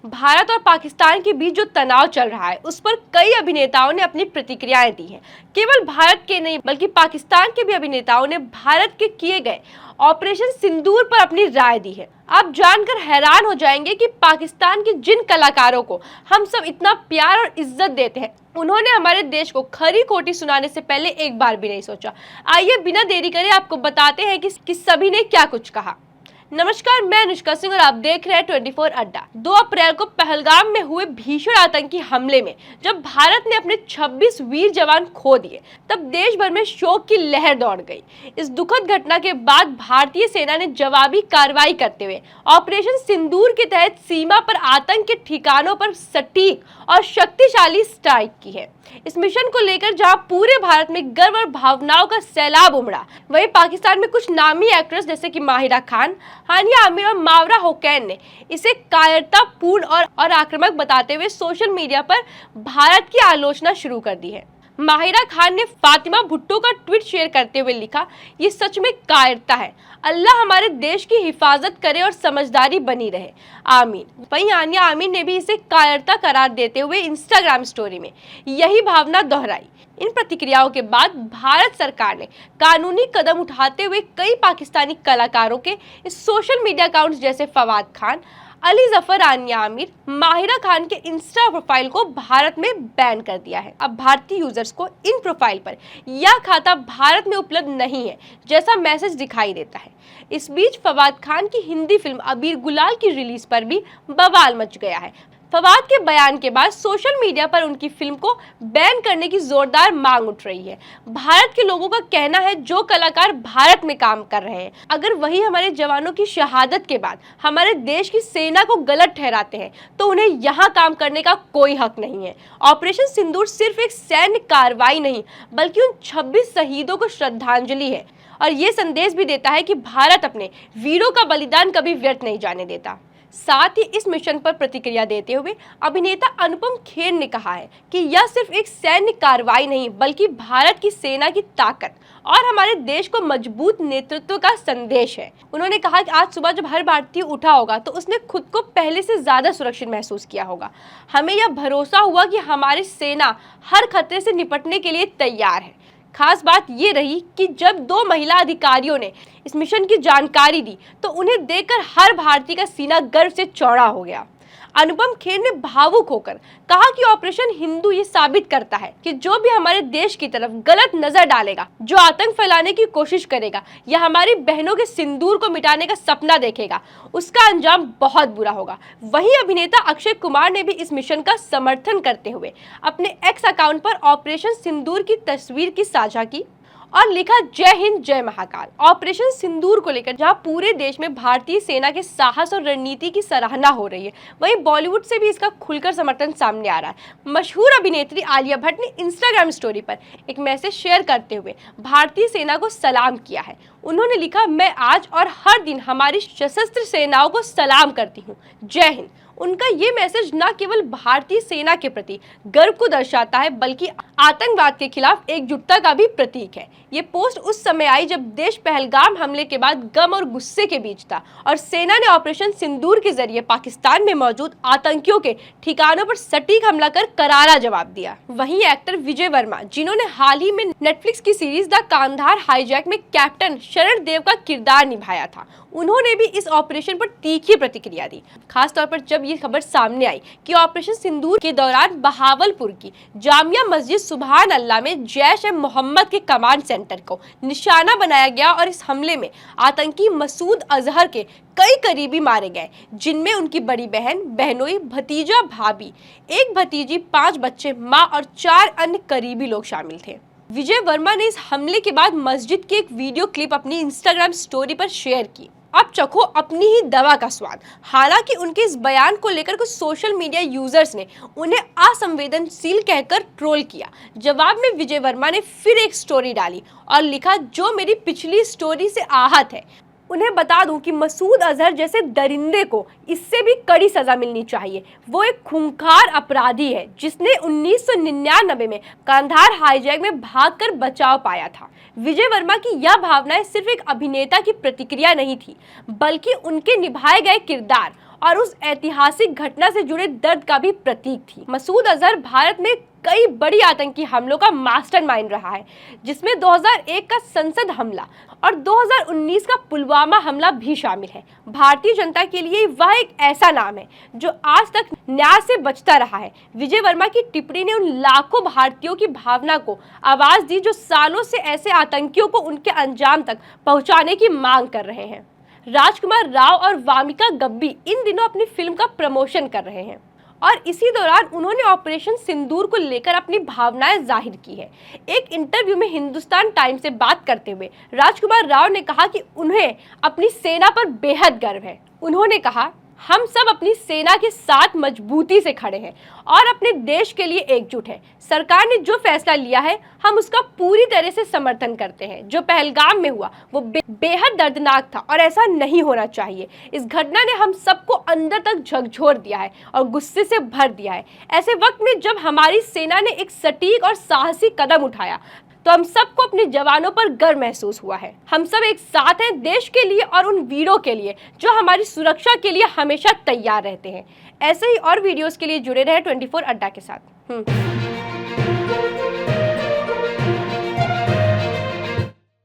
भारत और पाकिस्तान के बीच जो तनाव चल रहा है उस पर कई अभिनेताओं ने अपनी प्रतिक्रियाएं दी हैं। केवल भारत के नहीं बल्कि पाकिस्तान के भी अभिनेताओं ने भारत के किए गए ऑपरेशन सिंदूर पर अपनी राय दी है। आप जानकर हैरान हो जाएंगे कि पाकिस्तान के जिन कलाकारों को हम सब इतना प्यार और इज्जत देते हैं, उन्होंने हमारे देश को खरी खोटी सुनाने से पहले एक बार भी नहीं सोचा। आइए बिना देरी करे आपको बताते हैं कि सभी ने क्या कुछ कहा। नमस्कार, मैं अनुष्का सिंह और आप देख रहे हैं 24 अड्डा। 2 अप्रैल को पहलगाम में हुए भीषण आतंकी हमले में जब भारत ने अपने 26 वीर जवान खो दिए, तब देश भर में शोक की लहर दौड़ गई। इस दुखद घटना के बाद भारतीय सेना ने जवाबी कार्रवाई करते हुए ऑपरेशन सिंदूर के तहत सीमा पर आतंक के ठिकानों पर सटीक और शक्तिशाली स्ट्राइक की है। इस मिशन को लेकर जहां पूरे भारत में गर्व और भावनाओं का सैलाब उमड़ा, वहीं पाकिस्तान में कुछ नामी एक्ट्रेस जैसे कि माहिरा खान, हानिया आमिर और मावरा होकैन ने इसे कायरतापूर्ण और आक्रामक बताते हुए सोशल मीडिया पर भारत की आलोचना शुरू कर दी है। माहिरा खान ने फातिमा भुट्टो का ट्वीट शेयर करते हुए लिखा, ये सच में कायरता है। अल्लाह हमारे देश की हिफाजत करे और समझदारी बनी रहे, आमीन। वहीं हानिया आमिर ने भी इसे कायरता करार देते हुए इंस्टाग्राम स्टोरी में यही भावना दोहराई। इन प्रतिक्रियाओं के बाद भारत सरकार ने कानूनी कदम उठाते हुए कई पाकिस्तानी कलाकारों के इस सोशल मीडिया अकाउंट्स जैसे फवाद खान, अली जफर, हानिया आमिर, माहिरा खान के इंस्टा प्रोफाइल को भारत में बैन कर दिया है। अब भारतीय यूजर्स को इन प्रोफाइल पर यह खाता भारत में उपलब्ध नहीं है जैसा मैसेज दिखाई देता है। इस बीच फवाद खान की हिंदी फिल्म अबीर गुलाल की रिलीज पर भी बवाल मच गया है। फवाद के बयान के बाद सोशल मीडिया पर उनकी फिल्म को बैन करने की जोरदार मांग उठ रही है। भारत के लोगों का कहना है, जो कलाकार भारत में काम कर रहे हैं, अगर वही हमारे जवानों की शहादत के बाद हमारे देश की सेना को गलत ठहराते हैं तो उन्हें यहाँ काम करने का कोई हक नहीं है। ऑपरेशन सिंदूर सिर्फ एक सैन्य कार्रवाई नहीं बल्कि उन 26 शहीदों को श्रद्धांजलि है और ये संदेश भी देता है कि भारत अपने वीरों का बलिदान कभी व्यर्थ नहीं जाने देता। साथ ही इस मिशन पर प्रतिक्रिया देते हुए अभिनेता अनुपम खेर ने कहा है कि यह सिर्फ एक सैन्य कार्रवाई नहीं बल्कि भारत की सेना की ताकत और हमारे देश को मजबूत नेतृत्व का संदेश है। उन्होंने कहा कि आज सुबह जब हर भारतीय उठा होगा तो उसने खुद को पहले से ज्यादा सुरक्षित महसूस किया होगा। हमें यह भरोसा हुआ कि हमारी सेना हर खतरे से निपटने के लिए तैयार है। खास बात ये रही कि जब 2 महिला अधिकारियों ने इस मिशन की जानकारी दी तो उन्हें देखकर हर भारतीय का सीना गर्व से चौड़ा हो गया। अनुपम खेर ने भावुक होकर कहा कि ऑपरेशन हिंदू ये साबित करता है कि जो भी हमारे देश की तरफ गलत नजर डालेगा, जो आतंक फैलाने की कोशिश करेगा या हमारी बहनों के सिंदूर को मिटाने का सपना देखेगा, उसका अंजाम बहुत बुरा होगा। वहीं अभिनेता अक्षय कुमार ने भी इस मिशन का समर्थन करते हुए अपने एक्स अकाउंट पर ऑपरेशन सिंदूर की तस्वीर की साझा की और लिखा, जय हिंद जय महाकाल। ऑपरेशन सिंदूर को लेकर जहां पूरे देश में भारतीय सेना के साहस और रणनीति की सराहना हो रही है, वहीं बॉलीवुड से भी इसका खुलकर समर्थन सामने आ रहा है। मशहूर अभिनेत्री आलिया भट्ट ने इंस्टाग्राम स्टोरी पर एक मैसेज शेयर करते हुए भारतीय सेना को सलाम किया है। उन्होंने लिखा, मैं आज और हर दिन हमारी सशस्त्र सेनाओं को सलाम करती हूँ, जय हिंद। उनका ये मैसेज न केवल भारतीय सेना के प्रति गर्व को दर्शाता है बल्कि आतंकवाद के खिलाफ एकजुटता का भी प्रतीक है। ये पोस्ट उस समय आई जब देश पहलगाम हमले के बाद गम और गुस्से के बीच था और सेना ने ऑपरेशन सिंदूर के जरिए पाकिस्तान में मौजूद आतंकियों के ठिकानों पर सटीक हमला कर करारा जवाब दिया। वहीं एक्टर विजय वर्मा, जिन्होंने हाल ही में नेटफ्लिक्स की सीरीज द कांधार हाईजैक में कैप्टन शरण देव का किरदार निभाया था, उन्होंने भी इस ऑपरेशन पर तीखी प्रतिक्रिया दी। खासतौर पर जब ये खबर सामने आई कि ऑपरेशन सिंदूर के दौरान बहावलपुर की जामिया मस्जिद सुभान अल्लाह में जैश-ए-मोहम्मद के कमांड सेंटर को निशाना बनाया गया और इस हमले में आतंकी मसूद अजहर के कई करीबी मारे गए, जिनमें उनकी बड़ी बहन, बहनोई, भतीजा, भाभी, एक भतीजी, 5 बच्चे, मां और 4 अन्य करीबी लोग शामिल थे। विजय वर्मा ने इस हमले के बाद मस्जिद की एक वीडियो क्लिप अपनी इंस्टाग्राम स्टोरी पर शेयर की। अब चखो अपनी ही दवा का स्वाद। हालांकि उनके इस बयान को लेकर कुछ सोशल मीडिया यूजर्स ने उन्हें असंवेदनशील कहकर ट्रोल किया। जवाब में विजय वर्मा ने फिर एक स्टोरी डाली और लिखा, जो मेरी पिछली स्टोरी से आहत है, उन्हें बता दूं कि मसूद अजहर जैसे दरिंदे को इससे भी कड़ी सजा मिलनी चाहिए। वो एक खूंखार अपराधी है जिसने 1999 में कांधार हाईजैक में भागकर बचाव पाया था। विजय वर्मा की यह भावनाएं सिर्फ एक अभिनेता की प्रतिक्रिया नहीं थी, बल्कि उनके निभाए गए किरदार और उस ऐतिहासिक घटना से जुड़े दर्द का भी प्रतीक थी। मसूद अजहर भारत में कई बड़ी आतंकी हमलों का मास्टरमाइंड रहा है, जिसमें 2001 का संसद हमला और 2019 का पुलवामा हमला भी शामिल है। भारतीय जनता के लिए वह एक ऐसा नाम है जो आज तक न्याय से बचता रहा है। विजय वर्मा की टिप्पणी ने उन लाखों भारतीयों की भावना को आवाज दी जो सालों से ऐसे आतंकियों को उनके अंजाम तक पहुंचाने की मांग कर रहे हैं। राजकुमार राव और वामिका गब्बी इन दिनों अपनी फिल्म का प्रमोशन कर रहे हैं और इसी दौरान उन्होंने ऑपरेशन सिंदूर को लेकर अपनी भावनाएं जाहिर की है। एक इंटरव्यू में हिंदुस्तान टाइम्स से बात करते हुए राजकुमार राव ने कहा कि उन्हें अपनी सेना पर बेहद गर्व है। उन्होंने कहा, हम सब अपनी सेना के साथ मजबूती से खड़े हैं और अपने देश के लिए एकजुट हैं। सरकार ने जो फैसला लिया है हम उसका पूरी तरह से समर्थन करते हैं। जो पहलगाम में हुआ वो बेहद दर्दनाक था और ऐसा नहीं होना चाहिए। इस घटना ने हम सबको अंदर तक झकझोर दिया है और गुस्से से भर दिया है। ऐसे वक्त में जब हमारी सेना ने एक सटीक और साहसी कदम उठाया तो हम सबको अपने जवानों पर गर्व महसूस हुआ है। हम सब एक साथ हैं देश के लिए और उन वीरों के लिए जो हमारी सुरक्षा के लिए हमेशा तैयार रहते हैं। ऐसे ही और वीडियोस के लिए जुड़े रहे 24 अड्डा के साथ।